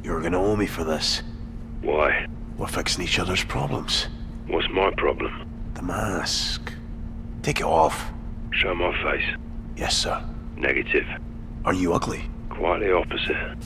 You're gonna owe me for this. Why? We're fixing each other's problems. What's my problem? The mask. Take it off. Show my face. Yes, sir. Negative. Are you ugly? Quite the opposite.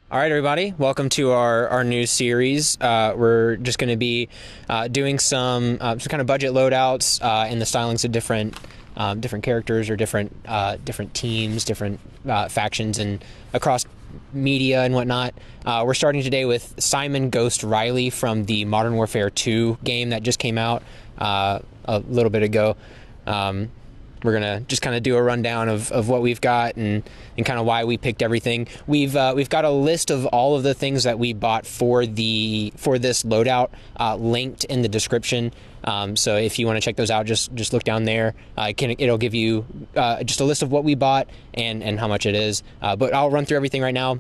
All right, everybody, welcome to our new series. We're just going to be doing some kind of budget loadouts and the stylings of different characters or different teams, different factions, and across media and whatnot. We're starting today with Simon Ghost Riley from the Modern Warfare 2 game that just came out a little bit ago. We're going to just kind of do a rundown of what we've got and kind of why we picked everything. We've got a list of all of the things that we bought for this loadout linked in the description. So if you want to check those out, just look down there. It'll give you just a list of what we bought and how much it is. But I'll run through everything right now.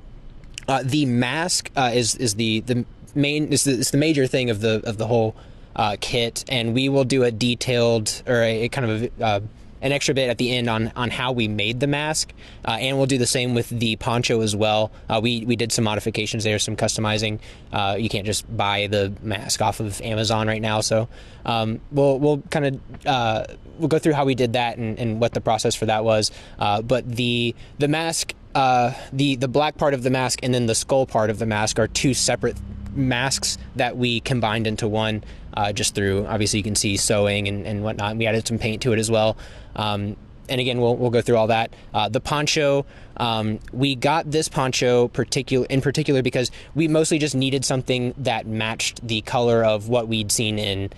The mask is the major thing of the whole kit, and we will do a detailed or a kind of an extra bit at the end on how we made the mask, and we'll do the same with the poncho as well. We did some modifications there, some customizing. You can't just buy the mask off of Amazon right now, so we'll kind of we'll go through how we did that and what the process for that was. But the mask, the black part of the mask and then the skull part of the mask are two separate masks that we combined into one, just through, obviously you can see sewing and whatnot. We added some paint to it as well. And again, we'll go through all that. The poncho, we got this poncho in particular because we mostly just needed something that matched the color of what we'd seen in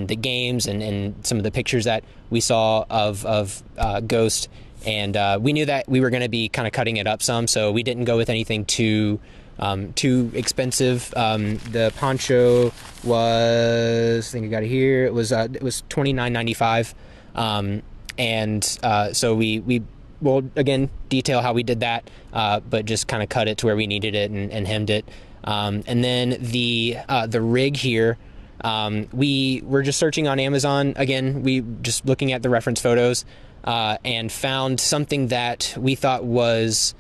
the games and some of the pictures that we saw of Ghost. And we knew that we were going to be kind of cutting it up some, so we didn't go with anything too expensive. The poncho was, I think I got it here. It was $29.95. So we will again detail how we did that, but just kind of cut it to where we needed it and hemmed it. And then the rig here, we were just searching on Amazon. Again, we just looking at the reference photos, and found something that we thought was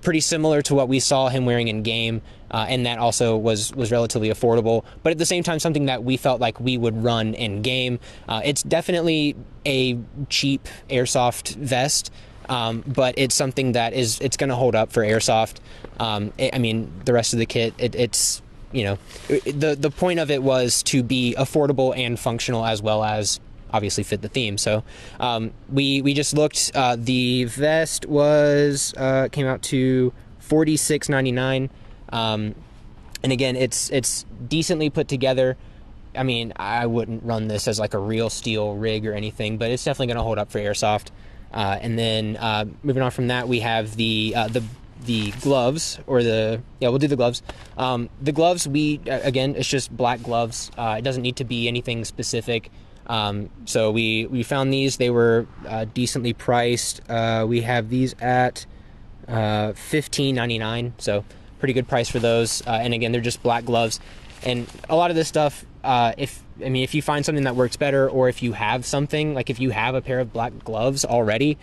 pretty similar to what we saw him wearing in game, and that also was relatively affordable, but at the same time something that we felt like we would run in game. It's definitely a cheap airsoft vest, but it's something that it's going to hold up for airsoft. I mean, the rest of the kit, it's, you know, the point of it was to be affordable and functional as well as obviously fit the theme. So we just looked. The vest was came out to $46.99, and again, it's decently put together. I mean, I wouldn't run this as like a real steel rig or anything, but it's definitely going to hold up for airsoft. And then moving on from that, we have the gloves, or we'll do the gloves. The gloves, again, it's just black gloves. It doesn't need to be anything specific. So we found these. They were decently priced. We have these at $15.99, so pretty good price for those. And again, they're just black gloves. And a lot of this stuff, if you find something that works better, or if you have something, like if you have a pair of black gloves already,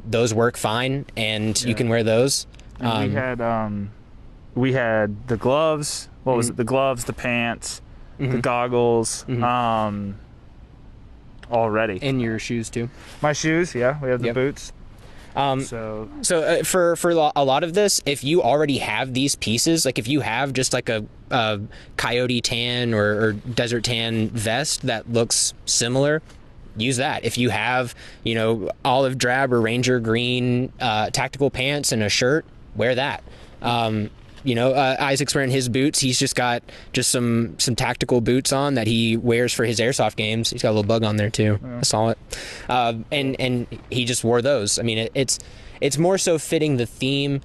those work fine, and you can wear those. We had the gloves. What was it? The gloves, the pants, the goggles. Already. And your shoes too. My shoes, yeah. We have the boots. So for a lot of this, if you already have these pieces, like if you have just like a coyote tan or desert tan vest that looks similar, use that. If you have, olive drab or ranger green tactical pants and a shirt, wear that. Isaac's wearing his boots. He's just got some tactical boots on that he wears for his airsoft games. He's got a little bug on there too. I saw it. And he just wore those. I mean, it's more so fitting the theme.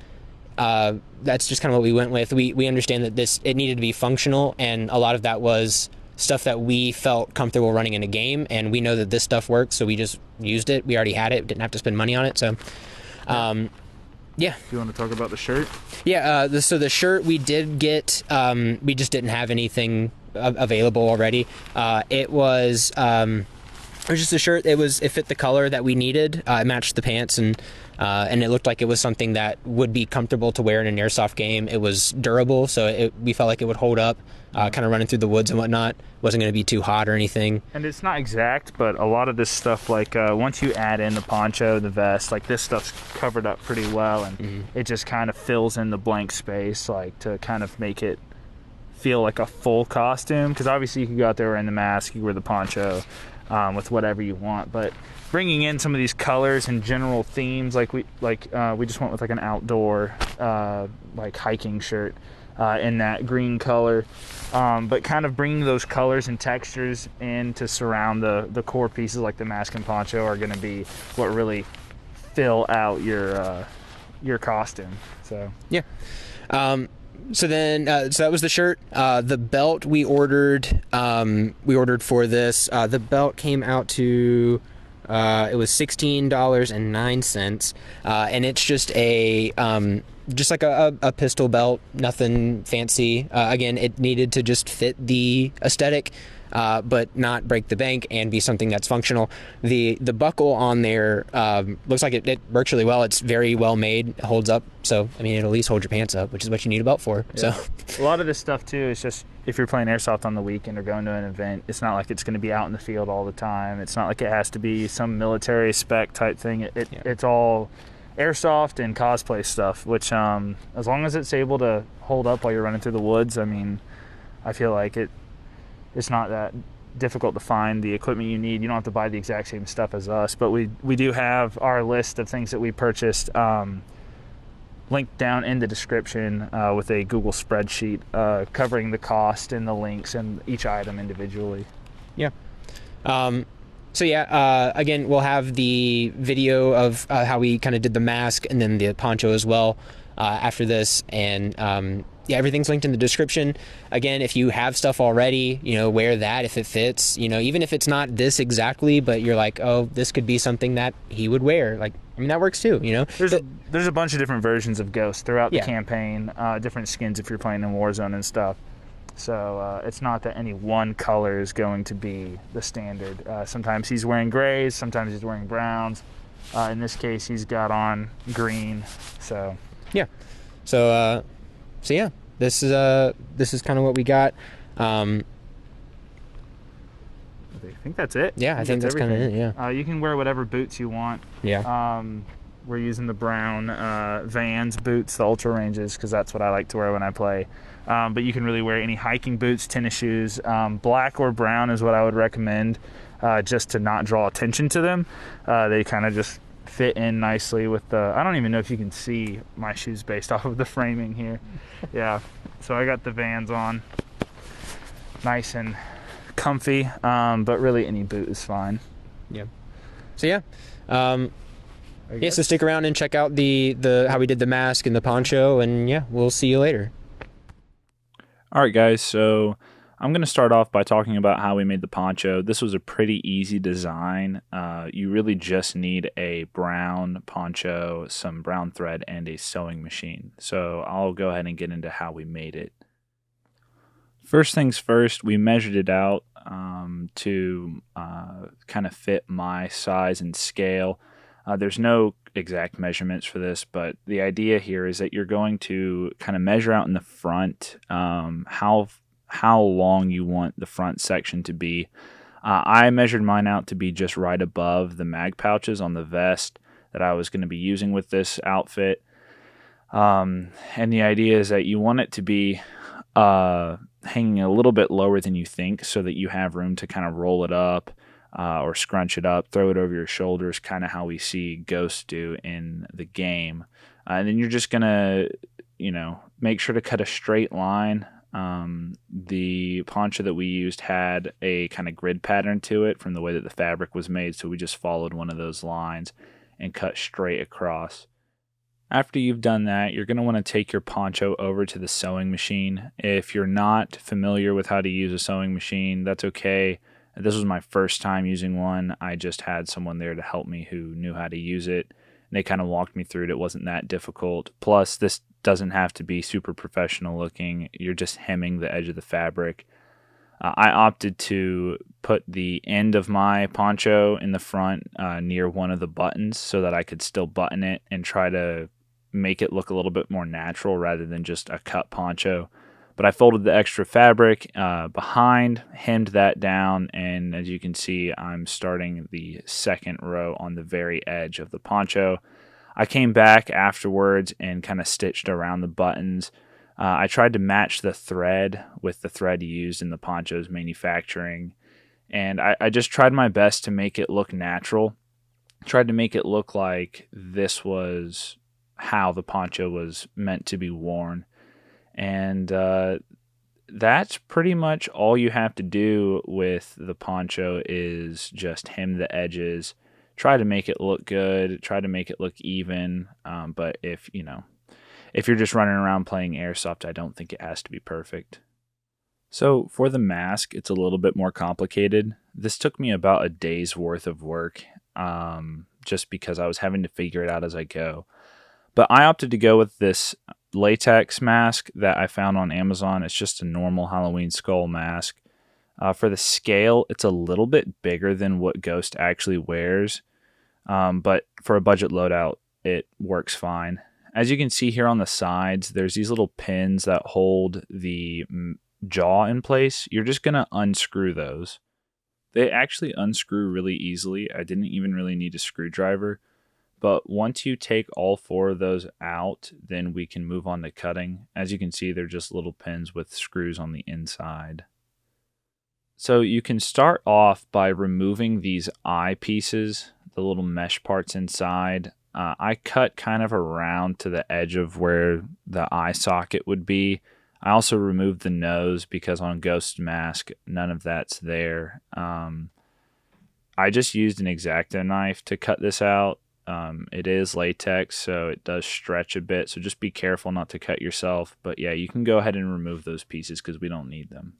That's just kind of what we went with. We understand that it needed to be functional, and a lot of that was stuff that we felt comfortable running in a game, and we know that this stuff works, so we just used it. We already had it, didn't have to spend money on it. So yeah. Do you want to talk about the shirt? Yeah, so the shirt we did get, we just didn't have anything available already. It was just a shirt. It fit the color that we needed. It matched the pants, and it looked like it was something that would be comfortable to wear in an airsoft game. It was durable, so we felt like it would hold up, kind of running through the woods and whatnot. Wasn't going to be too hot or anything. And it's not exact, but a lot of this stuff, like once you add in the poncho, the vest, like this stuff's covered up pretty well, and it just kind of fills in the blank space, like to kind of make it feel like a full costume. Because obviously you can go out there wearing the mask, you wear the poncho with whatever you want, but bringing in some of these colors and general themes, like we just went with like an outdoor like hiking shirt in that green color, but kind of bringing those colors and textures in to surround the core pieces like the mask and poncho are going to be what really fill out your costume. So yeah. So that was the shirt. The belt we ordered for this. The belt came out to it was $16.09, and it's just just like a pistol belt, nothing fancy. Again, it needed to just fit the aesthetic, but not break the bank and be something that's functional. The buckle on there looks like it works really well. It's very well made, it holds up. So I mean, it'll at least hold your pants up, which is what you need a belt for. Yeah. So a lot of this stuff too is just if you're playing airsoft on the weekend or going to an event, it's not like it's going to be out in the field all the time. It's not like it has to be some military spec type thing. It's all airsoft and cosplay stuff, which as long as it's able to hold up while you're running through the woods, I mean, I feel like it's not that difficult to find the equipment you need. You don't have to buy the exact same stuff as us, but we do have our list of things that we purchased linked down in the description with a Google spreadsheet covering the cost and the links and each item individually. Yeah. So yeah, again, we'll have the video of how we kind of did the mask and then the poncho as well after this, and yeah, everything's linked in the description. Again, if you have stuff already, wear that if it fits. Even if it's not this exactly, but you're like, oh, this could be something that he would wear. Like, I mean, that works too. There's a bunch of different versions of Ghost throughout the campaign, different skins if you're playing in Warzone and stuff. So it's not that any one color is going to be the standard. Sometimes he's wearing grays, sometimes he's wearing browns. In this case, he's got on green. So yeah. So yeah, this is kind of what we got. I think that's it. Yeah, I think that's kind of it. Yeah. You can wear whatever boots you want. Yeah. We're using the brown Vans boots, the Ultra Ranges, because that's what I like to wear when I play. But you can really wear any hiking boots, tennis shoes. Black or brown is what I would recommend, just to not draw attention to them. They kind of just fit in nicely with the... I don't even know if you can see my shoes based off of the framing here. Yeah, so I got the Vans on. Nice and comfy, but really any boot is fine. Yeah. So yeah. Yeah, so stick around and check out the how we did the mask and the poncho, and yeah, we'll see you later. All right, guys, so I'm going to start off by talking about how we made the poncho. This was a pretty easy design. You really just need a brown poncho, some brown thread, and a sewing machine. So I'll go ahead and get into how we made it. First things first, we measured it out to kind of fit my size and scale. There's no exact measurements for this, but the idea here is that you're going to kind of measure out in the front how long you want the front section to be. I measured mine out to be just right above the mag pouches on the vest that I was going to be using with this outfit. And the idea is that you want it to be hanging a little bit lower than you think so that you have room to kind of roll it up or scrunch it up, throw it over your shoulders, kind of how we see Ghosts do in the game. And then you're just going to make sure to cut a straight line. The poncho that we used had a kind of grid pattern to it from the way that the fabric was made, so we just followed one of those lines and cut straight across. After you've done that, you're going to want to take your poncho over to the sewing machine. If you're not familiar with how to use a sewing machine, that's okay. This was my first time using one. I just had someone there to help me who knew how to use it. They kind of walked me through it. It wasn't that difficult. Plus, this doesn't have to be super professional looking. You're just hemming the edge of the fabric. I opted to put the end of my poncho in the front near one of the buttons so that I could still button it and try to make it look a little bit more natural rather than just a cut poncho. But I folded the extra fabric behind, hemmed that down, and as you can see, I'm starting the second row on the very edge of the poncho. I came back afterwards and kind of stitched around the buttons. I tried to match the thread with the thread used in the poncho's manufacturing, and I just tried my best to make it look natural. Tried to make it look like this was how the poncho was meant to be worn. And that's pretty much all you have to do with the poncho is just hem the edges, try to make it look good, try to make it look even. But if you're just running around playing Airsoft, I don't think it has to be perfect. So for the mask, it's a little bit more complicated. This took me about a day's worth of work, just because I was having to figure it out as I go. But I opted to go with this latex mask that I found on Amazon. It's just a normal Halloween skull mask. For the scale, it's a little bit bigger than what Ghost actually wears, but for a budget loadout, it works fine. As you can see here on the sides, there's these little pins that hold the jaw in place. You're just going to unscrew those. They actually unscrew really easily. I didn't even really need a screwdriver. But once you take all four of those out, then we can move on to cutting. As you can see, they're just little pins with screws on the inside. So you can start off by removing these eye pieces, the little mesh parts inside. I cut kind of around to the edge of where the eye socket would be. I also removed the nose because on Ghost Mask, none of that's there. I just used an X-Acto knife to cut this out. It is latex, so it does stretch a bit, so just be careful not to cut yourself. But yeah, you can go ahead and remove those pieces because we don't need them.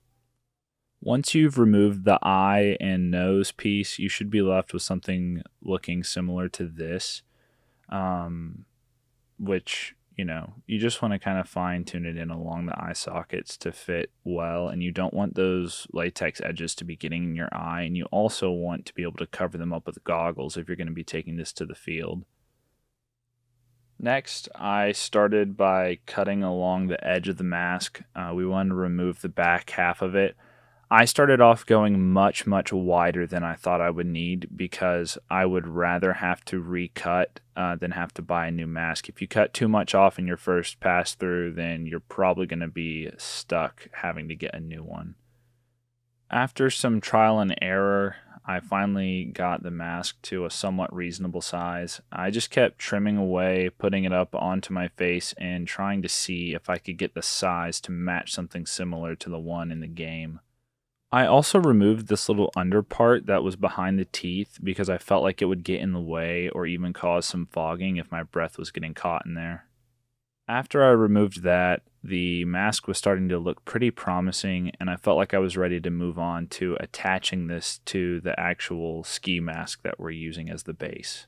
Once you've removed the eye and nose piece, you should be left with something looking similar to this, which, you just want to kind of fine tune it in along the eye sockets to fit well, and you don't want those latex edges to be getting in your eye, and you also want to be able to cover them up with goggles if you're going to be taking this to the field. Next, I started by cutting along the edge of the mask. We wanted to remove the back half of it. I started off going much, much wider than I thought I would need because I would rather have to recut than have to buy a new mask. If you cut too much off in your first pass through, then you're probably going to be stuck having to get a new one. After some trial and error, I finally got the mask to a somewhat reasonable size. I just kept trimming away, putting it up onto my face, and trying to see if I could get the size to match something similar to the one in the game. I also removed this little under part that was behind the teeth because I felt like it would get in the way or even cause some fogging if my breath was getting caught in there. After I removed that, the mask was starting to look pretty promising, and I felt like I was ready to move on to attaching this to the actual ski mask that we're using as the base.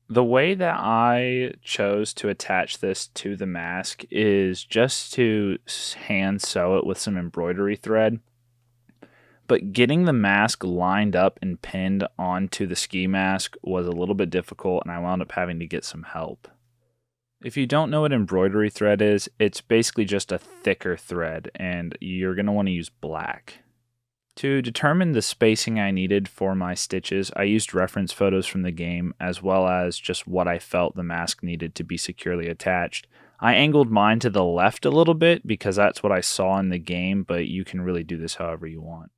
The way that I chose to attach this to the mask is just to hand sew it with some embroidery thread. But getting the mask lined up and pinned onto the ski mask was a little bit difficult, and I wound up having to get some help. If you don't know what embroidery thread is, it's basically just a thicker thread, and you're going to want to use black. To determine the spacing I needed for my stitches, I used reference photos from the game, as well as just what I felt the mask needed to be securely attached. I angled mine to the left a little bit because that's what I saw in the game, but you can really do this however you want.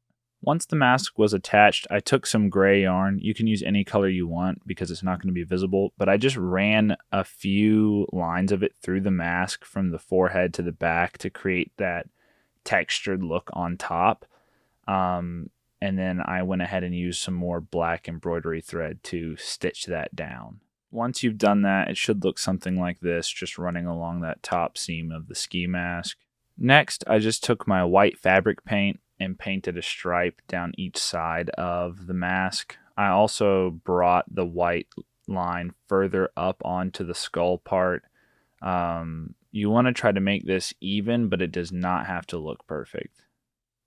Once the mask was attached, I took some gray yarn. You can use any color you want because it's not going to be visible, but I just ran a few lines of it through the mask from the forehead to the back to create that textured look on top. And then I went ahead and used some more black embroidery thread to stitch that down. Once you've done that, it should look something like this, just running along that top seam of the ski mask. Next, I just took my white fabric paint and painted a stripe down each side of the mask. I also brought the white line further up onto the skull part. You want to try to make this even, but it does not have to look perfect.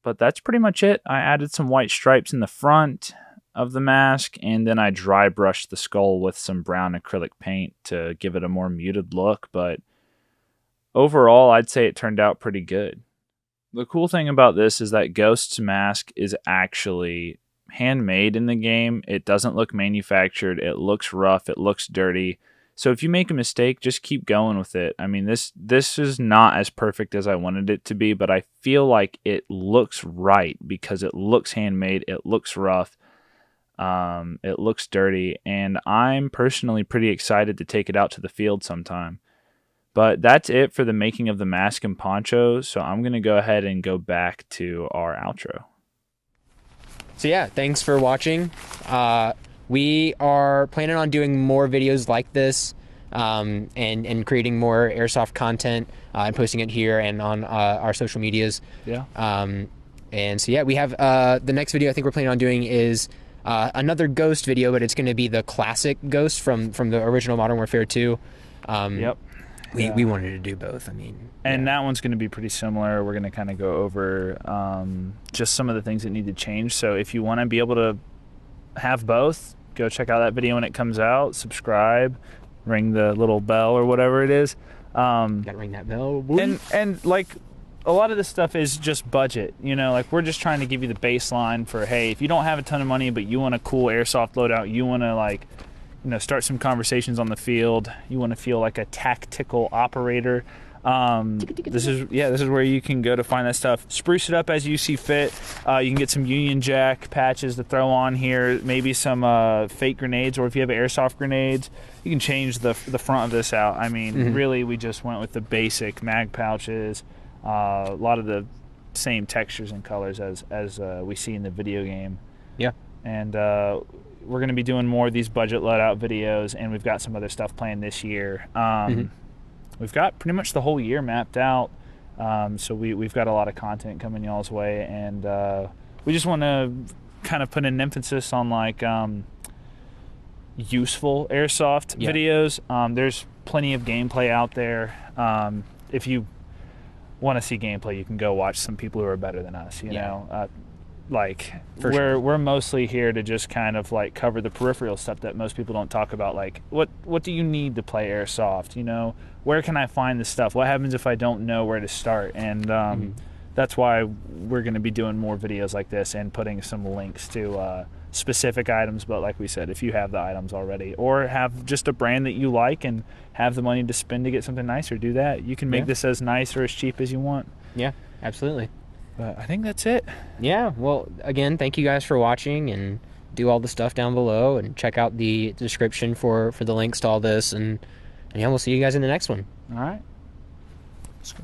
But that's pretty much it. I added some white stripes in the front of the mask, and then I dry brushed the skull with some brown acrylic paint to give it a more muted look, but overall, I'd say it turned out pretty good. The cool thing about this is that Ghost's mask is actually handmade in the game. It doesn't look manufactured. It looks rough. It looks dirty. So if you make a mistake, just keep going with it. I mean, this is not as perfect as I wanted it to be, but I feel like it looks right because it looks handmade. It looks rough. It looks dirty. And I'm personally pretty excited to take it out to the field sometime. But that's it for the making of the mask and poncho. So I'm going to go ahead and go back to our outro. So yeah, thanks for watching. We are planning on doing more videos like this, and creating more Airsoft content, and posting it here and on our social medias. Yeah. And so yeah, we have the next video I think we're planning on doing is another Ghost video, but it's going to be the classic Ghost from the original Modern Warfare 2. Yep. We wanted to do both. I mean, and that one's going to be pretty similar. We're going to kind of go over just some of the things that need to change. So if you want to be able to have both, go check out that video when it comes out. Subscribe, ring the little bell or whatever it is. Gotta ring that bell. And like a lot of this stuff is just budget. You know, like we're just trying to give you the baseline for, hey, if you don't have a ton of money but you want a cool airsoft loadout, you want to like, you know, start some conversations on the field, you want to feel like a tactical operator, this is where you can go to find that stuff. Spruce it up as you see fit. You can get some Union Jack patches to throw on here, maybe some fake grenades, or if you have airsoft grenades, you can change the front of this out. I mean, really, we just went with the basic mag pouches, a lot of the same textures and colors as we see in the video game. Yeah. And we're going to be doing more of these budget loadout videos, and we've got some other stuff planned this year. We've got pretty much the whole year mapped out, so we've got a lot of content coming y'all's way, and we just want to kind of put an emphasis on like useful airsoft videos. There's plenty of gameplay out there. If you want to see gameplay, you can go watch some people who are better than us, you know. Like we're mostly here to just kind of like cover the peripheral stuff that most people don't talk about, like what do you need to play airsoft, you know, where can I find this stuff, what happens if I don't know where to start, and that's why we're going to be doing more videos like this and putting some links to specific items. But like we said, if you have the items already or have just a brand that you like and have the money to spend to get something nicer, do that. You can make this as nice or as cheap as you want. Yeah, absolutely. But I think that's it. Yeah, well, again, thank you guys for watching, and do all the stuff down below, and check out the description for the links to all this, and yeah, we'll see you guys in the next one. All right. Let's go.